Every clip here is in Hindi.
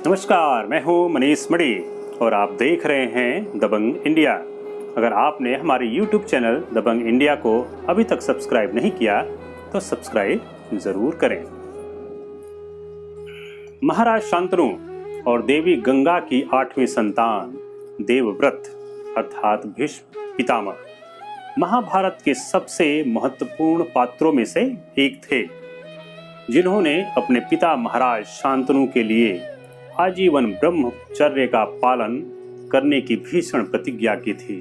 नमस्कार, मैं हूं मनीष मणि और आप देख रहे हैं दबंग इंडिया। अगर आपने हमारे YouTube चैनल दबंग इंडिया को अभी तक सब्सक्राइब नहीं किया तो सब्सक्राइब जरूर करें। महाराज शांतनु और देवी गंगा की 8वीं संतान देवव्रत अर्थात भीष्म पितामह महाभारत के सबसे महत्वपूर्ण पात्रों में से एक थे, जिन्होंने अपने पिता महाराज शांतनु के लिए आजीवन ब्रह्मचर्य का पालन करने की भीषण प्रतिज्ञा की थी।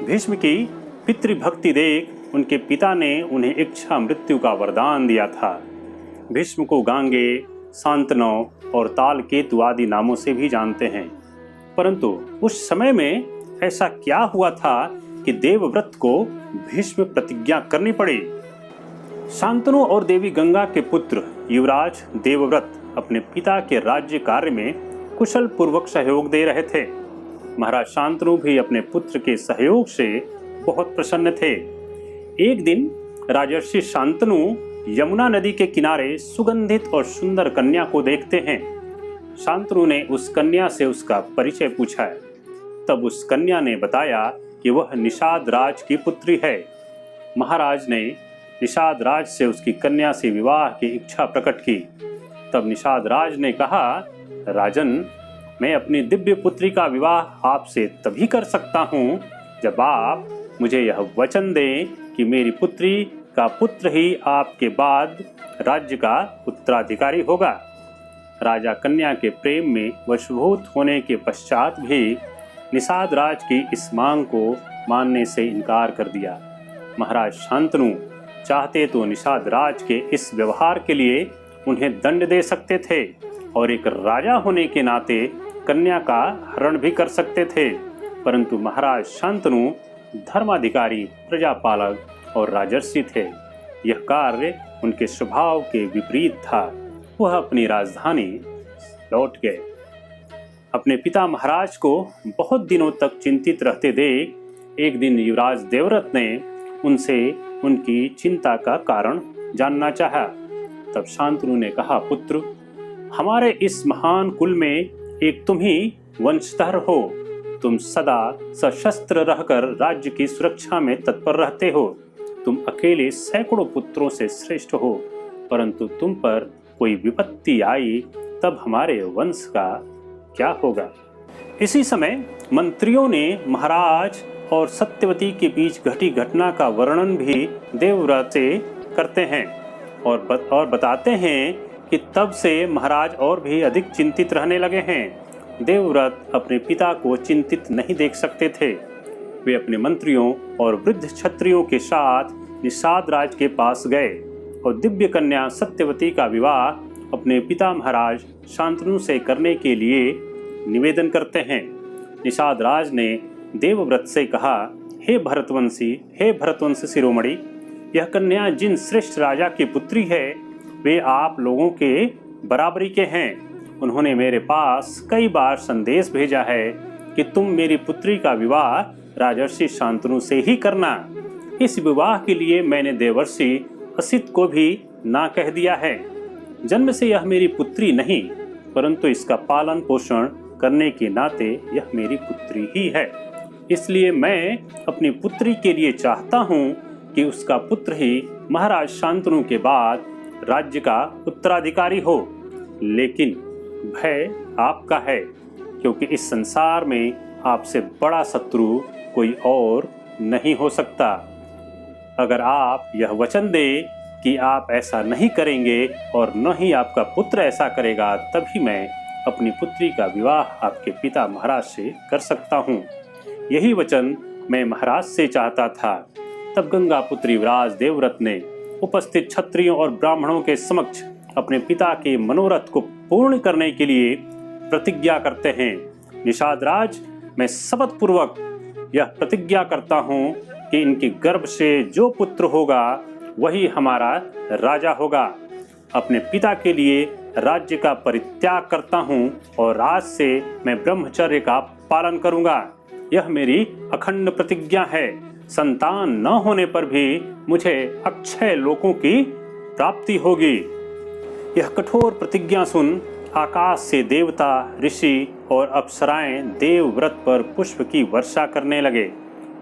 भीष्म की पितृभक्ति देख उनके पिता ने उन्हें इच्छा मृत्यु का वरदान दिया था। भीष्म को गांगे, शांतनु और तालकेतु आदि नामों से भी जानते हैं, परंतु उस समय में ऐसा क्या हुआ था कि देवव्रत को भीष्म प्रतिज्ञा करनी पड़ी। शांतनु और देवी गंगा के पुत्र युवराज देवव्रत अपने पिता के राज्य कार्य में कुशल पूर्वक सहयोग दे रहे थे। महाराज शांतनु भी अपने पुत्र के सहयोग से बहुत प्रसन्न थे। एक दिन राजर्षि शांतनु यमुना नदी के किनारे सुगंधित और सुंदर कन्या को देखते हैं। शांतनु ने उस कन्या से उसका परिचय पूछा। तब उस कन्या ने बताया कि वह निषाद राज की पुत्री है। महाराज ने निषाद राज से उसकी कन्या से विवाह की इच्छा प्रकट की। तब निषाद राज ने कहा, राजन, मैं अपनी दिव्य पुत्री का विवाह आपसे तभी कर सकता हूँ जब आप मुझे यह वचन दें कि मेरी पुत्री का पुत्र ही आपके बाद राज्य का उत्तराधिकारी होगा। राजा कन्या के प्रेम में वशीभूत होने के पश्चात भी निषाद राज की इस मांग को मानने से इनकार कर दिया। महाराज शांतनु चाहते तो निषाद राज के इस व्यवहार के लिए उन्हें दंड दे सकते थे और एक राजा होने के नाते कन्या का हरण भी कर सकते थे, परंतु महाराज शांतनु धर्माधिकारी, प्रजापालक और राजर्षि थे। यह कार्य उनके स्वभाव के विपरीत था। वह अपनी राजधानी लौट गए। अपने पिता महाराज को बहुत दिनों तक चिंतित रहते देख एक दिन युवराज देवव्रत ने उनसे उनकी चिंता का कारण जानना चाहा। तब शांतनु ने कहा, पुत्र, हमारे इस महान कुल में एक तुम ही वंशधर हो। तुम सदा सशस्त्र रहकर राज्य की सुरक्षा में तत्पर रहते हो। तुम अकेले सैकड़ों पुत्रों से श्रेष्ठ हो, परंतु तुम पर कोई विपत्ति आई तब हमारे वंश का क्या होगा। इसी समय मंत्रियों ने महाराज और सत्यवती के बीच घटी घटना का वर्णन भी देवव्रत से करते हैं और बताते हैं कि तब से महाराज और भी अधिक चिंतित रहने लगे हैं। देवव्रत अपने पिता को चिंतित नहीं देख सकते थे। वे अपने मंत्रियों और वृद्ध क्षत्रियों के साथ निषाद राज के पास गए और दिव्य कन्या सत्यवती का विवाह अपने पिता महाराज शांतनु से करने के लिए निवेदन करते हैं। निषाद राज ने देवव्रत से कहा, हे भरतवंशी शिरोमणि, यह कन्या जिन श्रेष्ठ राजा की पुत्री है वे आप लोगों के बराबरी के हैं। उन्होंने मेरे पास कई बार संदेश भेजा है कि तुम मेरी पुत्री का विवाह राजर्षि शांतनु से ही करना। इस विवाह के लिए मैंने देवर्षि असित को भी ना कह दिया है। जन्म से यह मेरी पुत्री नहीं, परंतु इसका पालन पोषण करने के नाते यह मेरी पुत्री ही है। इसलिए मैं अपनी पुत्री के लिए चाहता हूँ कि उसका पुत्र ही महाराज शांतनु के बाद राज्य का उत्तराधिकारी हो। लेकिन भय आपका है, क्योंकि इस संसार में आपसे बड़ा शत्रु कोई और नहीं हो सकता। अगर आप यह वचन दें कि आप ऐसा नहीं करेंगे और न ही आपका पुत्र ऐसा करेगा, तभी मैं अपनी पुत्री का विवाह आपके पिता महाराज से कर सकता हूँ। यही वचन मैं महाराज से चाहता था। तब गंगा पुत्री युवराज देवव्रत ने उपस्थित क्षत्रियों और ब्राह्मणों के समक्ष अपने पिता के मनोरथ को पूर्ण करने के लिए प्रतिज्ञा करते हैं। निषाद राज, मैं शपथ पूर्वक यह प्रतिज्ञा करता हूँ कि इनके गर्भ से जो पुत्र होगा वही हमारा राजा होगा। अपने पिता के लिए राज्य का परित्याग करता हूँ और आज से मैं ब्रह्मचर्य का पालन करूँगा। यह मेरी अखंड प्रतिज्ञा है। संतान न होने पर भी मुझे अक्षय लोकों की प्राप्ति होगी। यह कठोर प्रतिज्ञा सुन आकाश से देवता, ऋषि और अप्सराएं देवव्रत पर पुष्प की वर्षा करने लगे।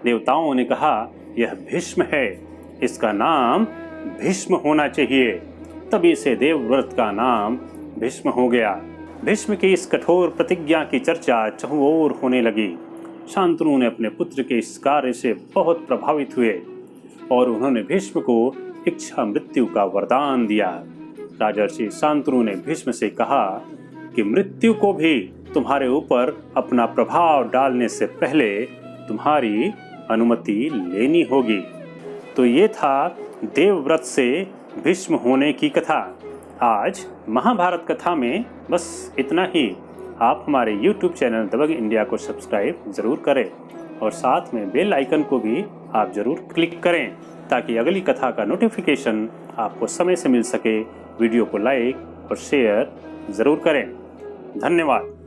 देवताओं ने कहा, यह भीष्म है, इसका नाम भीष्म होना चाहिए। तभी से देवव्रत का नाम भीष्म हो गया। भीष्म की इस कठोर प्रतिज्ञा की चर्चा चहुओर होने लगी। शांतनु ने अपने पुत्र के इस कार्य से बहुत प्रभावित हुए और उन्होंने भीष्म को इच्छा मृत्यु का वरदान दिया। राजर्षि शांतनु ने भीष्म से कहा कि मृत्यु को भी तुम्हारे ऊपर अपना प्रभाव डालने से पहले तुम्हारी अनुमति लेनी होगी। तो ये था देवव्रत से भीष्म होने की कथा। आज महाभारत कथा में बस इतना ही। आप हमारे YouTube चैनल दबंग इंडिया को सब्सक्राइब ज़रूर करें और साथ में बेल आइकन को भी आप ज़रूर क्लिक करें ताकि अगली कथा का नोटिफिकेशन आपको समय से मिल सके। वीडियो को लाइक और शेयर ज़रूर करें। धन्यवाद।